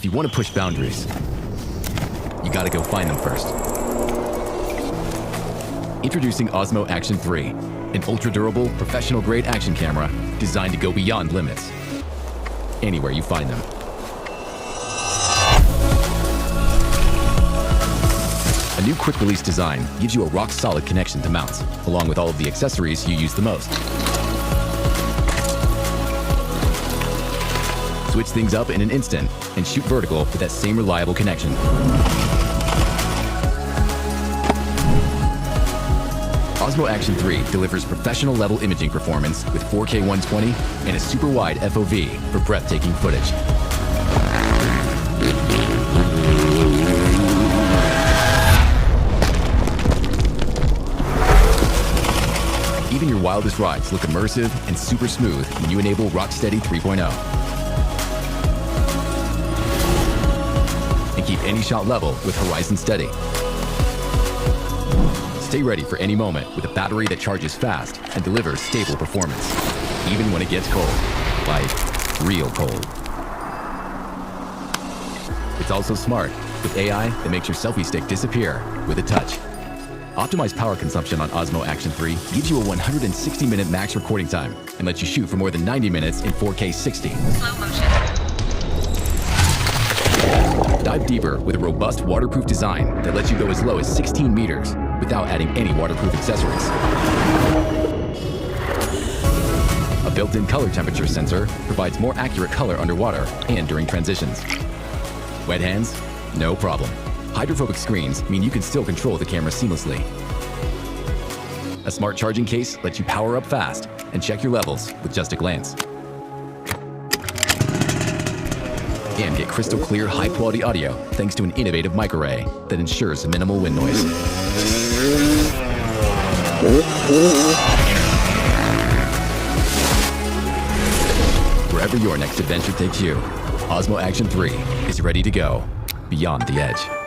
you want to push boundaries, you gotta go find them first. Introducing Osmo Action 3, an ultra-durable, professional-grade action camera designed to go beyond limits, anywhere you find them. A new quick-release design gives you a rock-solid connection to mounts, along with all of the accessories you use the most. Switch things up in an instant and shoot vertical with that same reliable connection. Osmo Action 3 delivers professional-level imaging performance with 4K 120 and a super-wide FOV for breathtaking footage. Even your wildest rides look immersive and super smooth when you enable Rocksteady 3.0. And keep any shot level with Horizon Steady. Stay ready for any moment with a battery that charges fast and delivers stable performance, even when it gets cold, like real cold. It's also smart, with AI that makes your selfie stick disappear with a touch. Optimized power consumption on Osmo Action 3 gives you a 160-minute max recording time and lets you shoot for more than 90 minutes in 4K 60. Slow motion. Dive deeper with a robust waterproof design that lets you go as low as 16 meters without adding any waterproof accessories. A built-in color temperature sensor provides more accurate color underwater and during transitions. Wet hands? No problem. Hydrophobic screens mean you can still control the camera seamlessly. A smart charging case lets you power up fast and check your levels with just a glance. And get crystal clear, high-quality audio thanks to an innovative microarray that ensures minimal wind noise. Wherever your next adventure takes you, Osmo Action 3 is ready to go beyond the edge.